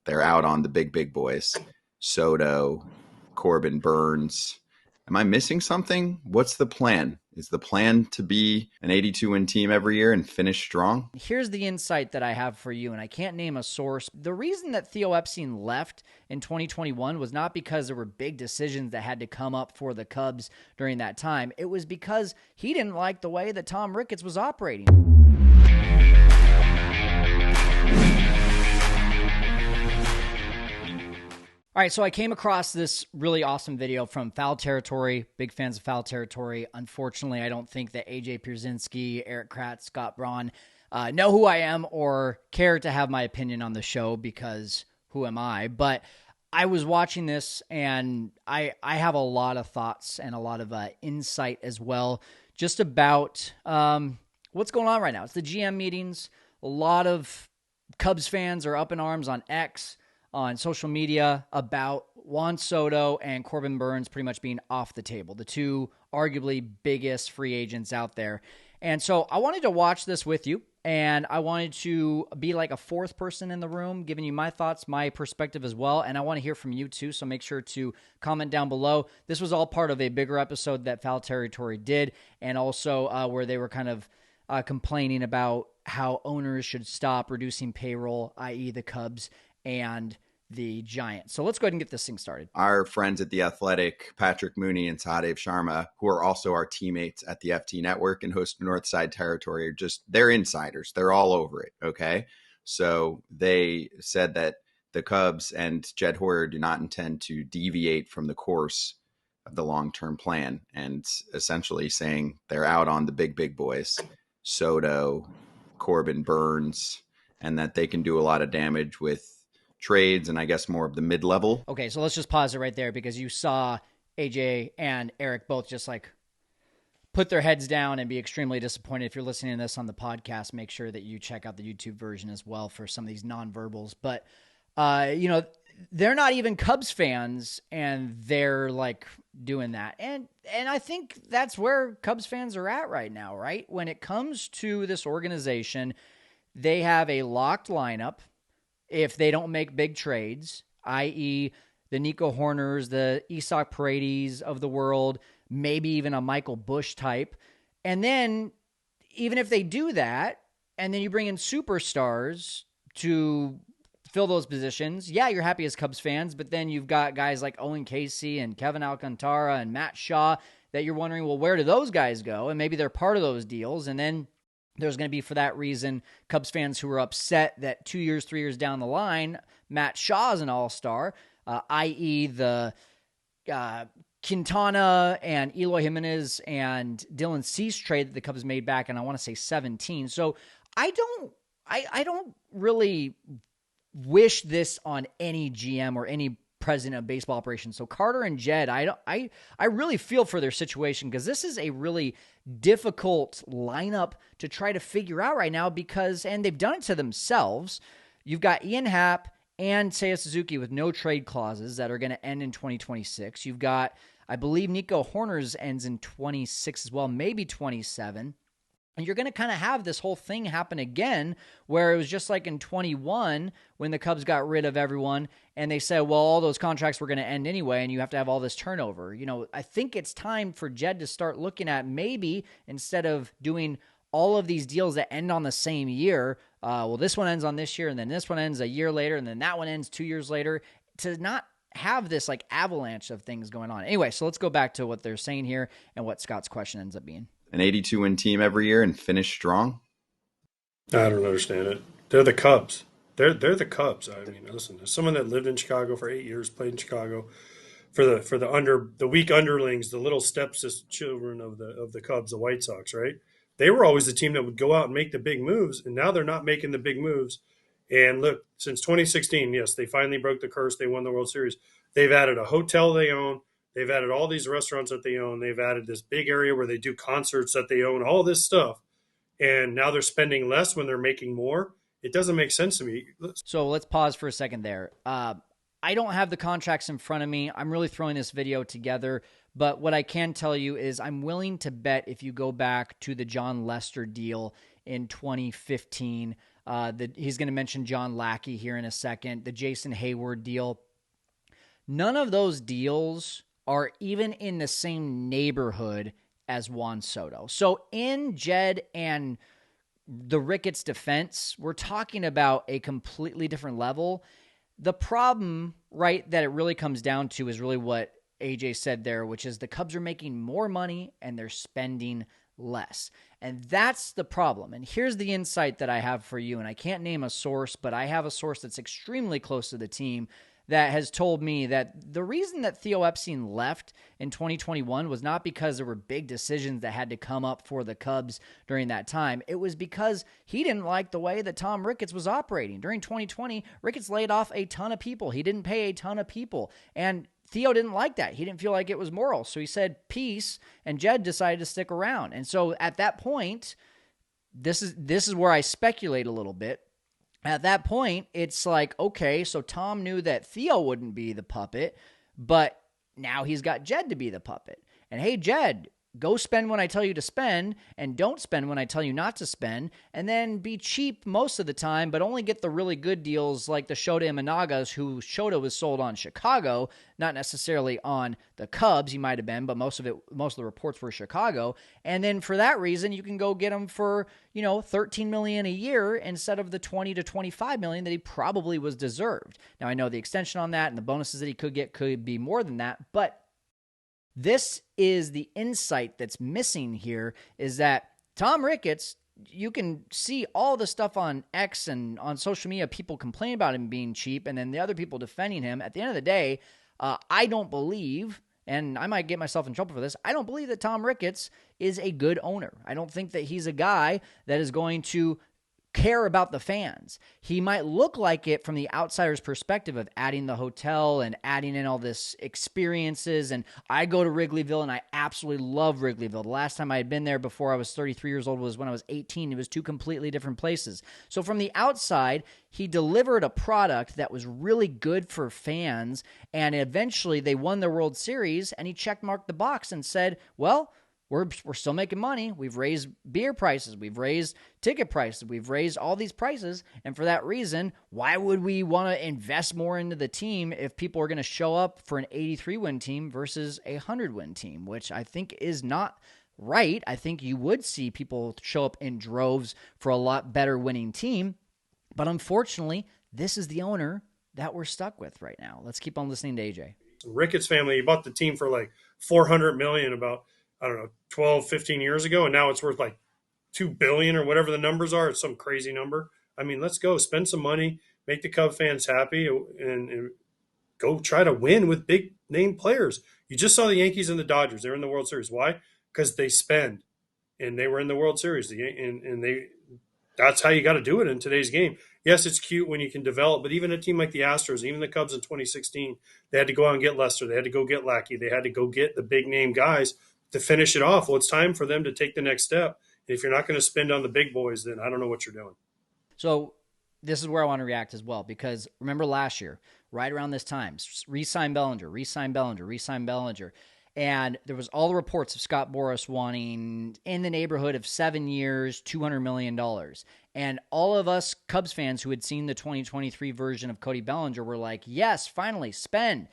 they're out on the big boys. Soto, Corbin, Burns. Am I missing something? What's the plan? Is the plan to be an 82-win team every year and finish strong? Here's the insight that I have for you, and I can't name a source. The reason that Theo Epstein left in 2021 was not because there were big decisions that had to come up for the Cubs during that time. It was because he didn't like the way that Tom Ricketts was operating. All right, so I came across this really awesome video from Foul Territory. Big fans of Foul Territory. Unfortunately, I don't think that AJ Pierzynski, Eric Kratz, Scott Braun know who I am or care to have my opinion on the show because who am I? But I was watching this and I have a lot of thoughts and a lot of insight as well just about what's going on right now. It's the GM meetings. A lot of Cubs fans are up in arms on X, on social media about Juan Soto and Corbin Burns pretty much being off the table, the two arguably biggest free agents out there. And so I wanted to watch this with you, and I wanted to be like a fourth person in the room, giving you my thoughts, my perspective as well, and I want to hear from you too, so make sure to comment down below. This was all part of a bigger episode that Foul Territory did, and also where they were kind of complaining about how owners should stop reducing payroll, i.e. the Cubs and the Giants. So let's go ahead and get this thing started. Our friends at The Athletic, Patrick Mooney and Sahadev Sharma, who are also our teammates at the FT Network and host Northside Territory, they're insiders. They're all over it, okay? So they said that the Cubs and Jed Hoyer do not intend to deviate from the course of the long-term plan, and essentially saying they're out on the big boys, Soto, Corbin, Burns, and that they can do a lot of damage with trades and I guess more of the mid-level. Okay, so let's just pause it right there because you saw AJ and Eric both just like put their heads down and be extremely disappointed. If you're listening to this on the podcast, make sure that you check out the YouTube version as well for some of these nonverbals. But, they're not even Cubs fans and they're like doing that. And I think that's where Cubs fans are at right now, right? When it comes to this organization, they have a locked lineup. If they don't make big trades, i.e. the Nico Horners, the Isak Paredes of the world, maybe even a Michael Busch type. And then even if they do that, and then you bring in superstars to fill those positions, yeah, you're happy as Cubs fans, but then you've got guys like Owen Casey and Kevin Alcantara and Matt Shaw that you're wondering, well, where do those guys go? And maybe they're part of those deals. And then there's going to be, for that reason, Cubs fans who are upset that 2 years, 3 years down the line, Matt Shaw is an all-star, i.e. the Quintana and Eloy Jimenez and Dylan Cease trade that the Cubs made back in, I want to say 17. So I don't really wish this on any GM or any president of baseball operations. So Carter and Jed, I really feel for their situation because this is a really difficult lineup to try to figure out right now because, and they've done it to themselves. You've got Ian Happ and Seiya Suzuki with no trade clauses that are going to end in 2026. You've got, I believe Nico Horners ends in 26 as well, maybe 27. And you're going to kind of have this whole thing happen again where it was just like in 21 when the Cubs got rid of everyone and they said, well, all those contracts were going to end anyway and you have to have all this turnover. I think it's time for Jed to start looking at maybe instead of doing all of these deals that end on the same year, well, this one ends on this year and then this one ends a year later and then that one ends 2 years later, to not have this like avalanche of things going on. Anyway, so let's go back to what they're saying here and what Scott's question ends up being. An 82-win team every year and finish strong? I don't understand it. They're the Cubs. They're the Cubs. I mean, listen, as someone that lived in Chicago for 8 years, played in Chicago, for the weak underlings, the little stepchildren of the Cubs, the White Sox, right? They were always the team that would go out and make the big moves, and now they're not making the big moves. And look, since 2016, yes, they finally broke the curse. They won the World Series. They've added a hotel they own. They've added all these restaurants that they own. They've added this big area where they do concerts that they own, all this stuff. And now they're spending less when they're making more. It doesn't make sense to me. So let's pause for a second there. I don't have the contracts in front of me. I'm really throwing this video together. But what I can tell you is I'm willing to bet if you go back to the John Lester deal in 2015, He's going to mention John Lackey here in a second, the Jason Hayward deal. None of those deals are even in the same neighborhood as Juan Soto. So in Jed and the Ricketts defense, we're talking about a completely different level. The problem, right, that it really comes down to is really what AJ said there, which is the Cubs are making more money and they're spending less. And that's the problem. And here's the insight that I have for you. And I can't name a source, but I have a source that's extremely close to the team that has told me that the reason that Theo Epstein left in 2021 was not because there were big decisions that had to come up for the Cubs during that time. It was because he didn't like the way that Tom Ricketts was operating. During 2020, Ricketts laid off a ton of people. He didn't pay a ton of people. And Theo didn't like that. He didn't feel like it was moral. So he said peace, and Jed decided to stick around. And so at that point, this is where I speculate a little bit. At that point, it's like, okay, so Tom knew that Theo wouldn't be the puppet, but now he's got Jed to be the puppet. And hey, Jed, go spend when I tell you to spend, and don't spend when I tell you not to spend, and then be cheap most of the time, but only get the really good deals like the Shota Imanagas, who Shota was sold on Chicago, not necessarily on the Cubs. He might have been, but most of the reports were Chicago. And then for that reason, you can go get him for, $13 million a year instead of the $20 to $25 million that he probably was deserved. Now I know the extension on that and the bonuses that he could get could be more than that, but this is the insight that's missing here, is that Tom Ricketts, you can see all the stuff on X and on social media, people complain about him being cheap, and then the other people defending him. At the end of the day, I don't believe, and I might get myself in trouble for this, I don't believe that Tom Ricketts is a good owner. I don't think that he's a guy that is going to care about the fans. He might look like it from the outsider's perspective of adding the hotel and adding in all this experiences. And I go to Wrigleyville and I absolutely love Wrigleyville. The last time I had been there before I was 33 years old was when I was 18. It was two completely different places. So from the outside, he delivered a product that was really good for fans. And eventually they won the World Series, and he checkmarked the box and said, well, we're still making money. We've raised beer prices. We've raised ticket prices. We've raised all these prices. And for that reason, why would we want to invest more into the team if people are going to show up for an 83-win team versus a 100-win team, which I think is not right. I think you would see people show up in droves for a lot better winning team. But unfortunately, this is the owner that we're stuck with right now. Let's keep on listening to AJ. Ricketts family, he bought the team for like $400 million about, 12, 15 years ago. And now it's worth like $2 billion or whatever the numbers are. It's some crazy number. I mean, let's go spend some money, make the Cub fans happy, and go try to win with big name players. You just saw the Yankees and the Dodgers. They're in the World Series. Why? Because they spend, and they were in the World Series. That's how you got to do it in today's game. Yes, it's cute when you can develop, but even a team like the Astros, even the Cubs in 2016, they had to go out and get Lester. They had to go get Lackey. They had to go get the big name guys to finish it off. Well, it's time for them to take the next step. If you're not going to spend on the big boys, then I don't know what you're doing. So this is where I want to react as well, because remember last year, right around this time, re-sign Bellinger, re-sign Bellinger, re-sign Bellinger. And there was all the reports of Scott Boras wanting in the neighborhood of 7 years, $200 million. And all of us Cubs fans who had seen the 2023 version of Cody Bellinger were like, yes, finally, spend.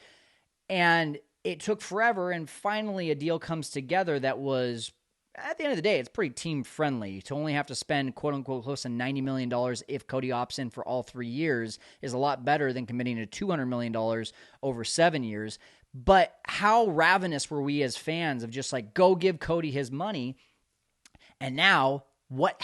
And it took forever, and finally a deal comes together that was, at the end of the day, it's pretty team-friendly. To only have to spend, quote-unquote, close to $90 million if Cody opts in for all 3 years is a lot better than committing to $200 million over 7 years. But how ravenous were we as fans of just like, go give Cody his money? And now, what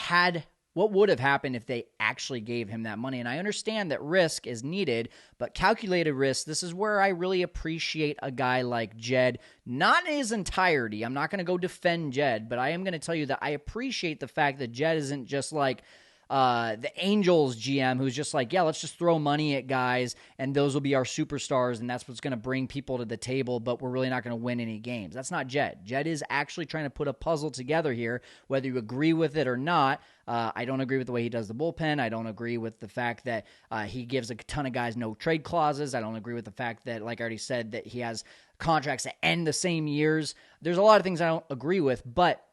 would have happened if they actually gave him that money? And I understand that risk is needed, but calculated risk, this is where I really appreciate a guy like Jed, not in his entirety. I'm not going to go defend Jed, but I am going to tell you that I appreciate the fact that Jed isn't just like the Angels GM who's just like, yeah, let's just throw money at guys and those will be our superstars and that's what's going to bring people to the table, but we're really not going to win any games. That's not Jed. Jed is actually trying to put a puzzle together here, whether you agree with it or not. I don't agree with the way he does the bullpen. I don't agree with the fact that he gives a ton of guys no trade clauses. I don't agree with the fact that, like I already said, that he has contracts that end the same years. There's a lot of things I don't agree with, but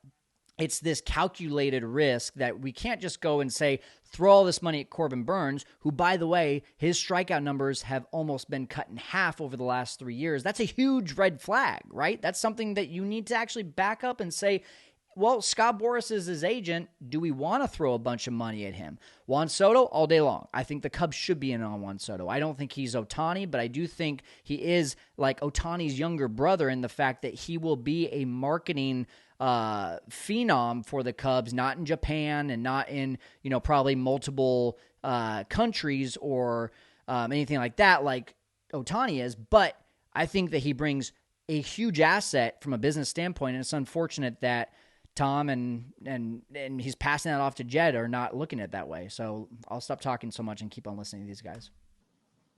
it's this calculated risk that we can't just go and say, throw all this money at Corbin Burns, who, by the way, his strikeout numbers have almost been cut in half over the last 3 years. That's a huge red flag, right? That's something that you need to actually back up and say, well, Scott Boras is his agent. Do we want to throw a bunch of money at him? Juan Soto, all day long. I think the Cubs should be in on Juan Soto. I don't think he's Ohtani, but I do think he is like Ohtani's younger brother in the fact that he will be a marketing phenom for the Cubs, not in Japan and not in, probably multiple countries or anything like that, like Ohtani is. But I think that he brings a huge asset from a business standpoint, and it's unfortunate that Tom and he's passing that off to Jed are not looking at it that way. So I'll stop talking so much and keep on listening to these guys.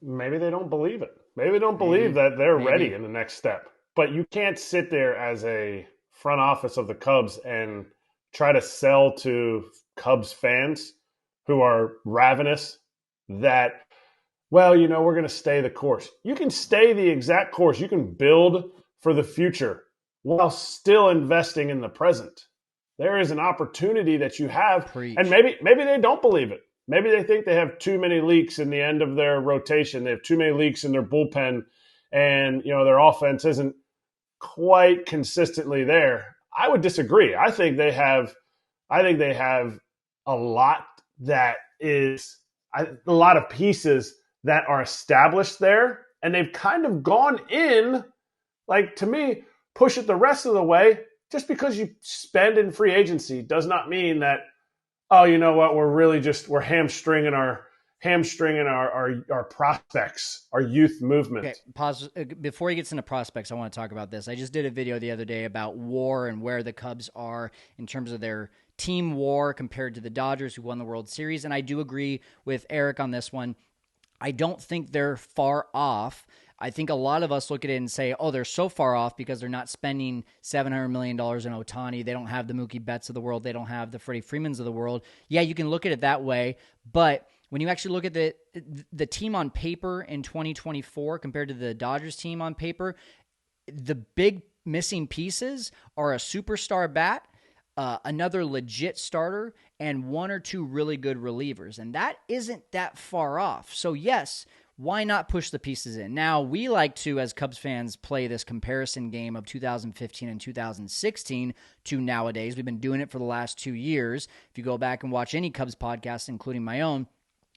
Maybe they don't believe it. Maybe they don't believe that they're ready in the next step. But you can't sit there as a front office of the Cubs and try to sell to Cubs fans who are ravenous that, well, we're going to stay the course. You can stay the exact course. You can build for the future while still investing in the present. There is an opportunity that you have. Preach. And maybe they don't believe it. Maybe they think they have too many leaks in the end of their rotation. They have too many leaks in their bullpen, and their offense isn't quite consistently there. I would disagree. I think they have a lot that is a lot of pieces that are established there, and they've kind of gone in, like, to me, push it the rest of the way. Just because you spend in free agency does not mean that, oh, you know what, we're hamstringing our prospects, our youth movement. Okay, pause. Before he gets into prospects, I want to talk about this. I just did a video the other day about WAR and where the Cubs are in terms of their team WAR compared to the Dodgers, who won the World Series. And I do agree with Eric on this one. I don't think they're far off. I think a lot of us look at it and say, oh, they're so far off because they're not spending $700 million in Ohtani. They don't have the Mookie Betts of the world. They don't have the Freddie Freemans of the world. Yeah, you can look at it that way. But when you actually look at the team on paper in 2024 compared to the Dodgers team on paper, the big missing pieces are a superstar bat, another legit starter, and one or two really good relievers. And that isn't that far off. So yes, why not push the pieces in? Now, we like to, as Cubs fans, play this comparison game of 2015 and 2016 to nowadays. We've been doing it for the last 2 years. If you go back and watch any Cubs podcast, including my own,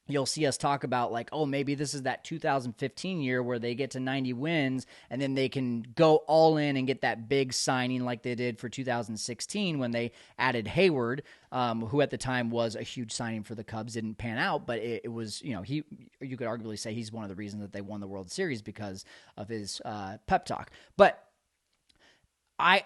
you'll see us talk about like, oh, maybe this is that 2015 year where they get to 90 wins and then they can go all in and get that big signing like they did for 2016 when they added Hayward, who at the time was a huge signing for the Cubs. Didn't pan out, but it was, you could arguably say he's one of the reasons that they won the World Series because of his pep talk. But I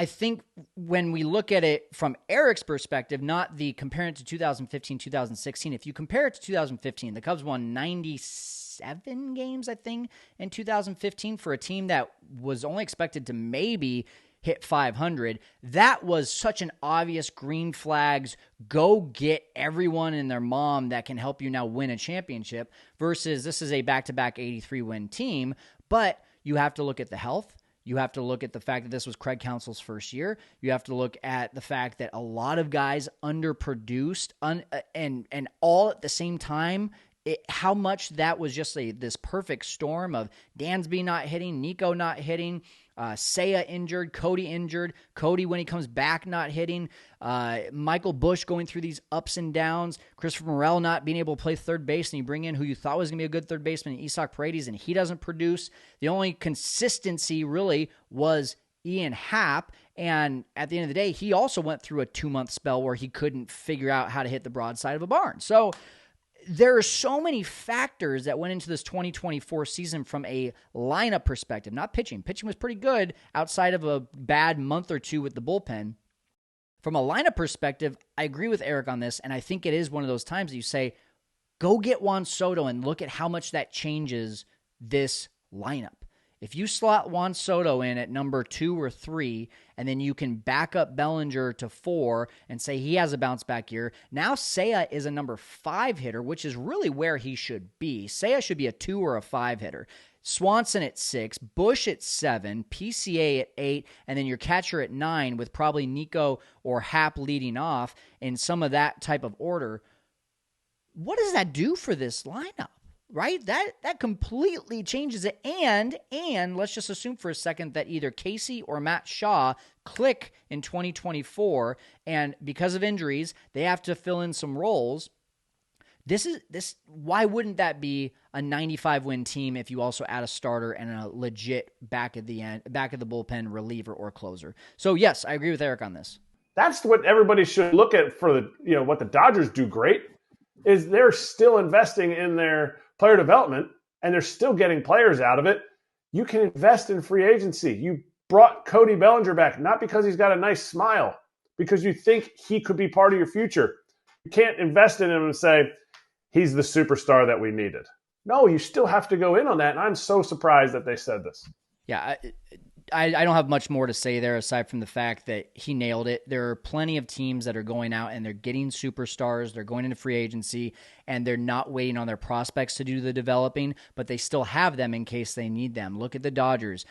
think when we look at it from Eric's perspective, not the comparing it to 2015, 2016, if you compare it to 2015, the Cubs won 97 games, I think, in 2015 for a team that was only expected to maybe hit 500. That was such an obvious green flags, go get everyone and their mom that can help you now win a championship versus this is a back-to-back 83-win team, but you have to look at the health. You have to look at the fact that this was Craig Counsell's first year. You have to look at the fact that a lot of guys underproduced and all at the same time. How much that was just this perfect storm of Dansby not hitting, Nico not hitting, Seiya injured, Cody injured, Cody when he comes back not hitting, Michael Busch going through these ups and downs, Christopher Morel not being able to play third base, and you bring in who you thought was going to be a good third baseman, Isak Paredes, and he doesn't produce. The only consistency really was Ian Happ, and at the end of the day, he also went through a 2-month spell where he couldn't figure out how to hit the broadside of a barn. So there are so many factors that went into this 2024 season from a lineup perspective, not pitching. Pitching was pretty good outside of a bad month or two with the bullpen. From a lineup perspective, I agree with Eric on this, and I think it is one of those times that you say, go get Juan Soto and look at how much that changes this lineup. If you slot Juan Soto in at number 2 or 3, and then you can back up Bellinger to 4 and say he has a bounce back year, now Seiya is a number 5 hitter, which is really where he should be. Seiya should be a 2 or a 5 hitter. Swanson at 6, Bush at 7, PCA at 8, and then your catcher at 9 with probably Nico or Happ leading off in some of that type of order. What does that do for this lineup? Right? That completely changes it. And let's just assume for a second that either Casey or Matt Shaw click in 2024, and because of injuries, they have to fill in some roles. Why wouldn't that be a 95-win team if you also add a starter and a legit back of the bullpen reliever or closer? So yes, I agree with Eric on this. That's what everybody should look at for what the Dodgers do great is they're still investing in their player development, and they're still getting players out of it. You can invest in free agency. You brought Cody Bellinger back, not because he's got a nice smile, because you think he could be part of your future. You can't invest in him and say, he's the superstar that we needed. No, you still have to go in on that, and I'm so surprised that they said this. Yeah, I don't have much more to say there aside from the fact that he nailed it. There are plenty of teams that are going out and they're getting superstars. They're going into free agency and they're not waiting on their prospects to do the developing, but they still have them in case they need them. Look at the Dodgers.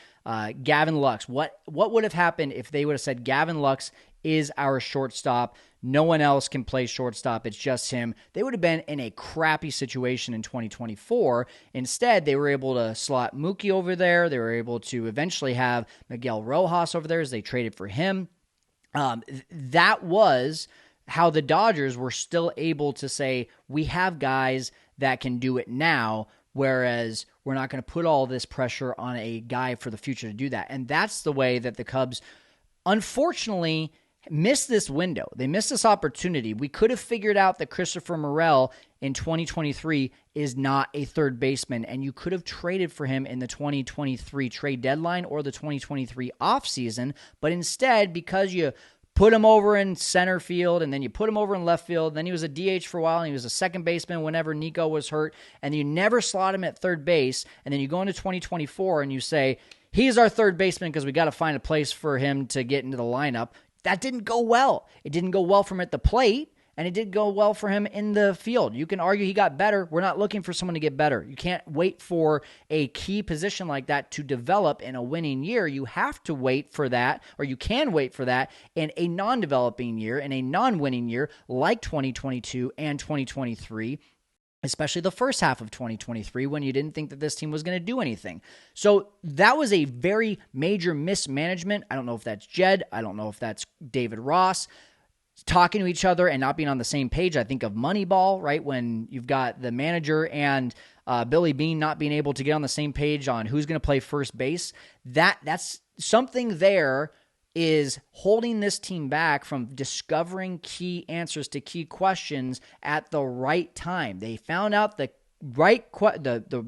Gavin Lux. What would have happened if they would have said Gavin Lux is our shortstop? No one else can play shortstop. It's just him. They would have been in a crappy situation in 2024. Instead, they were able to slot Mookie over there. They were able to eventually have Miguel Rojas over there as they traded for him. That was how the Dodgers were still able to say, we have guys that can do it now, whereas we're not going to put all this pressure on a guy for the future to do that. And that's the way that the Cubs, unfortunately, missed this window. They missed this opportunity. We could have figured out that Christopher Morel in 2023 is not a third baseman, and you could have traded for him in the 2023 trade deadline or the 2023 offseason, but instead, because you put him over in center field, and then you put him over in left field, then he was a DH for a while, and he was a second baseman whenever Nico was hurt, and you never slot him at third base, and then you go into 2024 and you say, he's our third baseman because we got to find a place for him to get into the lineup. That didn't go well. It didn't go well for him at the plate, and it did go well for him in the field. You can argue he got better. We're not looking for someone to get better. You can't wait for a key position like that to develop in a winning year. You have to wait for that, or you can wait for that in a non-developing year, in a non-winning year like 2022 and 2023. Especially the first half of 2023 when you didn't think that this team was going to do anything. So that was a very major mismanagement. I don't know if that's Jed. I don't know if that's David Ross talking to each other and not being on the same page. I think of Moneyball, right? When you've got the manager and Billy Beane not being able to get on the same page on who's going to play first base. That's something there is holding this team back from discovering key answers to key questions at the right time. They found out the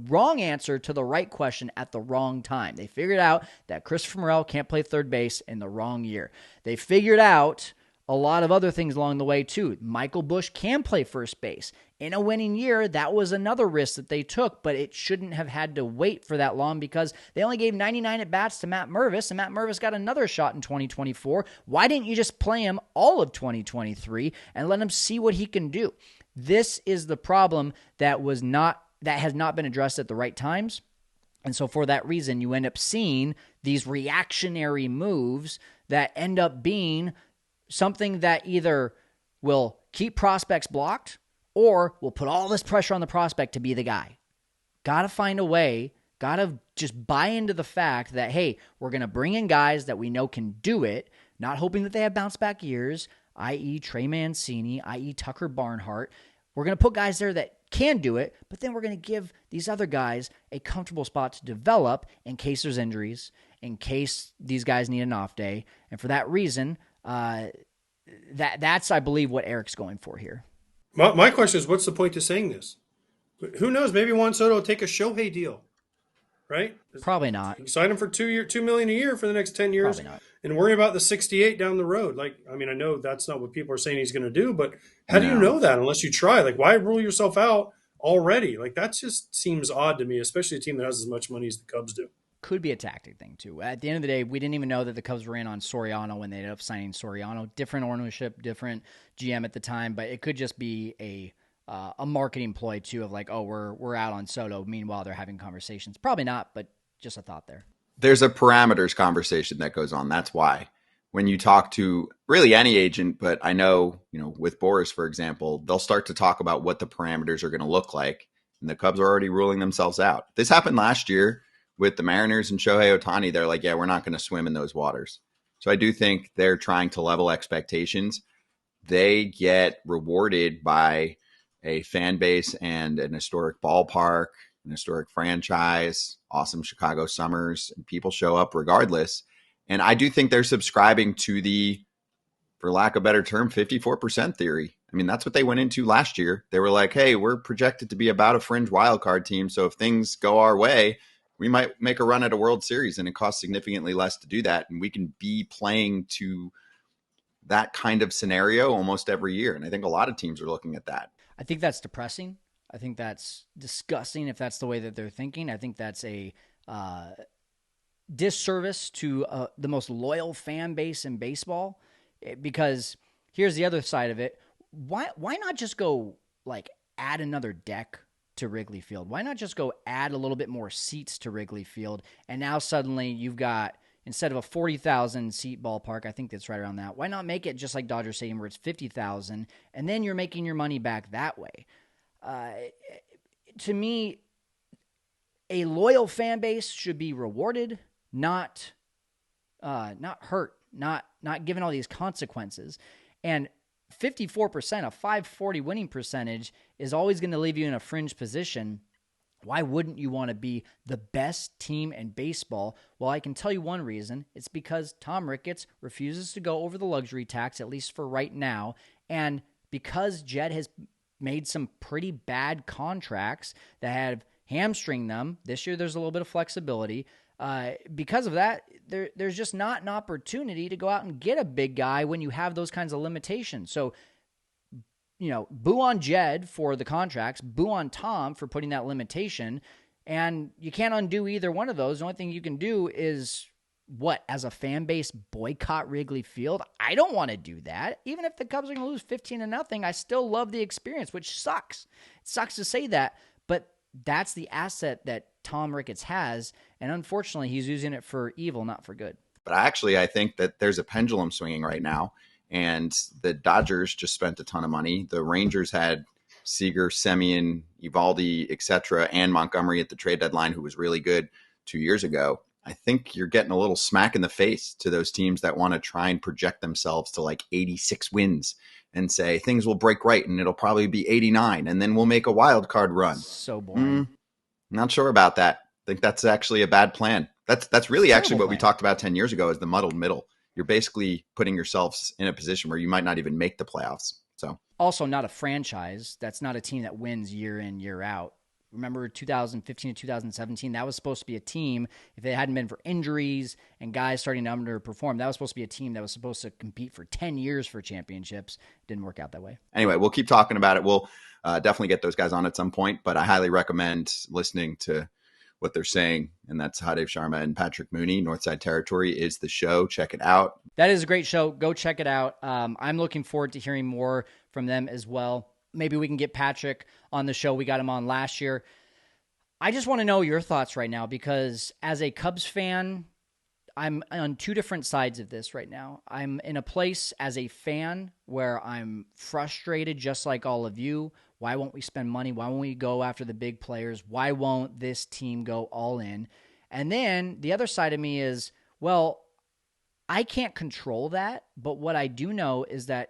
wrong answer to the right question at the wrong time. They figured out that Christopher Morel can't play third base in the wrong year. They figured out a lot of other things along the way too. Michael Bush can play first base. In a winning year, that was another risk that they took, but it shouldn't have had to wait for that long because they only gave 99 at-bats to Matt Mervis, and Matt Mervis got another shot in 2024. Why didn't you just play him all of 2023 and let him see what he can do? This is the problem that has not been addressed at the right times. And so for that reason, you end up seeing these reactionary moves that end up being something that either will keep prospects blocked or will put all this pressure on the prospect to be the guy. Got to find a way, got to just buy into the fact that, hey, we're going to bring in guys that we know can do it, not hoping that they have bounce back years, i.e. Trey Mancini, i.e. Tucker Barnhart. We're going to put guys there that can do it, but then we're going to give these other guys a comfortable spot to develop in case there's injuries, in case these guys need an off day. And for that reason, that's, I believe, what Eric's going for here. My question is, what's the point of saying this? Who knows? Maybe Juan Soto will take a Shohei deal, right? Probably not. Sign him for $2 million a year for the next 10 years and worry about the 68 down the road. I know that's not what people are saying he's going to do, but how do you know that unless you try? Why rule yourself out already? That just seems odd to me, especially a team that has as much money as the Cubs do. could be a tactic thing too. At the end of the day, we didn't even know that the Cubs were in on Soriano when they ended up signing Soriano. Different ownership, different GM at the time, but it could just be a marketing ploy too of like, oh, we're out on Soto. Meanwhile, they're having conversations. Probably not, but just a thought there. There's a parameters conversation that goes on. That's why when you talk to really any agent, but I know, with Boris, for example, they'll start to talk about what the parameters are going to look like. And the Cubs are already ruling themselves out. This happened last year with the Mariners and Shohei Ohtani. They're like, yeah, we're not going to swim in those waters. So I do think they're trying to level expectations. They get rewarded by a fan base and an historic ballpark, an historic franchise, awesome Chicago summers, and people show up regardless. And I do think they're subscribing to the, for lack of a better term, 54% theory. I mean, that's what they went into last year. They were like, hey, we're projected to be about a fringe wildcard team. So if things go our way, we might make a run at a World Series, and it costs significantly less to do that. And we can be playing to that kind of scenario almost every year. And I think a lot of teams are looking at that. I think that's depressing. I think that's disgusting if that's the way that they're thinking. I think that's a disservice to the most loyal fan base in baseball, because here's the other side of it. Why not just go add another deck to Wrigley Field? Why not just go add a little bit more seats to Wrigley Field? And now suddenly you've got, instead of a 40,000 seat ballpark, I think that's right around that. Why not make it just like Dodger Stadium where it's 50,000 and then you're making your money back that way? To me, a loyal fan base should be rewarded, not hurt, not given all these consequences. And 54%, a 540 winning percentage, is always going to leave you in a fringe position. Why wouldn't you want to be the best team in baseball? Well, I can tell you one reason. It's because Tom Ricketts refuses to go over the luxury tax, at least for right now. And because Jed has made some pretty bad contracts that have hamstringed them. This year there's a little bit of flexibility. Because of that, there's just not an opportunity to go out and get a big guy when you have those kinds of limitations. So, boo on Jed for the contracts, boo on Tom for putting that limitation, and you can't undo either one of those. The only thing you can do is, as a fan base, boycott Wrigley Field? I don't want to do that. Even if the Cubs are going to lose 15-0, I still love the experience, which sucks. It sucks to say that, but that's the asset that Tom Ricketts has, and unfortunately, he's using it for evil, not for good. But I think that there's a pendulum swinging right now, and the Dodgers just spent a ton of money. The Rangers had Seager, Semien, Eovaldi, etc., and Montgomery at the trade deadline, who was really good 2 years ago. I think you're getting a little smack in the face to those teams that want to try and project themselves to 86 wins and say things will break right and it'll probably be 89 and then we'll make a wild card run. So boring. Not sure about that. I think that's actually a bad plan. That's really actually what we talked about 10 years ago is the muddled middle. You're basically putting yourselves in a position where you might not even make the playoffs. So also not a franchise. That's not a team that wins year in, year out. Remember 2015 to 2017, that was supposed to be a team, if it hadn't been for injuries and guys starting to underperform, that was supposed to be a team that was supposed to compete for 10 years for championships. It didn't work out that way. Anyway, we'll keep talking about it. We'll definitely get those guys on at some point, but I highly recommend listening to what they're saying, and that's Hadev Sharma and Patrick Mooney. Northside Territory is the show. Check it out. That is a great show. Go check it out. I'm looking forward to hearing more from them as well. Maybe we can get Patrick on the show. We got him on last year. I just want to know your thoughts right now because as a Cubs fan, I'm on two different sides of this right now. I'm in a place as a fan where I'm frustrated just like all of you. Why won't we spend money? Why won't we go after the big players? Why won't this team go all in? And then the other side of me is, well, I can't control that, but what I do know is that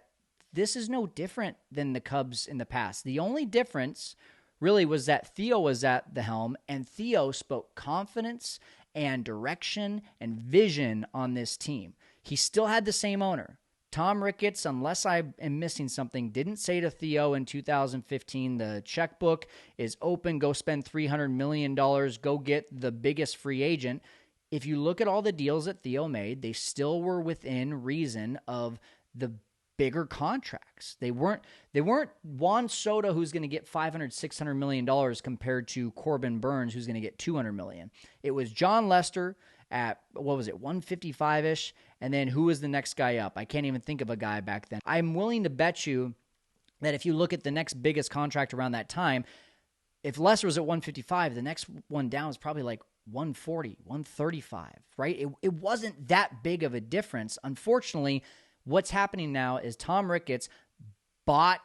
this is no different than the Cubs in the past. The only difference really was that Theo was at the helm, and Theo spoke confidence and direction and vision on this team. He still had the same owner. Tom Ricketts, unless I am missing something, didn't say to Theo in 2015, the checkbook is open, go spend $300 million, go get the biggest free agent. If you look at all the deals that Theo made, they still were within reason of the bigger contracts. They weren't Juan Soto, who's going to get $500-600 million compared to Corbin Burns, who's going to get $200 million. It was John Lester at, what was it, 155-ish, and then who was the next guy up? I can't even think of a guy back then. I'm willing to bet you that if you look at the next biggest contract around that time, if Lester was at 155, the next one down was probably like 140, 135, right? It wasn't that big of a difference. Unfortunately, what's happening now is Tom Ricketts bought,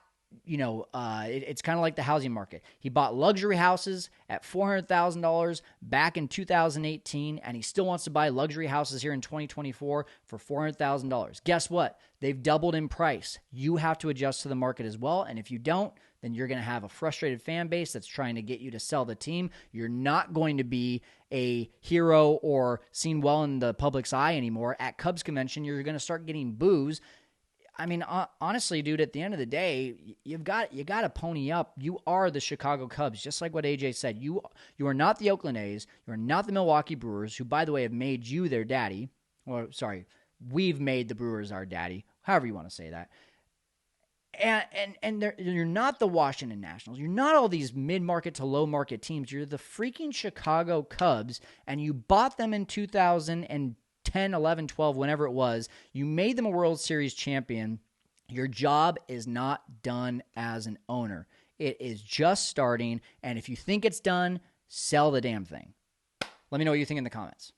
it's kind of like the housing market. He bought luxury houses at $400,000 back in 2018, and he still wants to buy luxury houses here in 2024 for $400,000. Guess what? They've doubled in price. You have to adjust to the market as well, and if you don't, then you're going to have a frustrated fan base that's trying to get you to sell the team. You're not going to be a hero or seen well in the public's eye anymore. At Cubs convention, you're going to start getting boos. I mean, honestly, dude, at the end of the day, you got to pony up. You are the Chicago Cubs, just like what AJ said. You are not the Oakland A's. You are not the Milwaukee Brewers, who, by the way, have made you their daddy. Or, sorry, we've made the Brewers our daddy, however you want to say that. And you're not the Washington Nationals. You're not all these mid-market to low-market teams. You're the freaking Chicago Cubs, and you bought them in 2010, 11, 12, whenever it was. You made them a World Series champion. Your job is not done as an owner. It is just starting, and if you think it's done, sell the damn thing. Let me know what you think in the comments.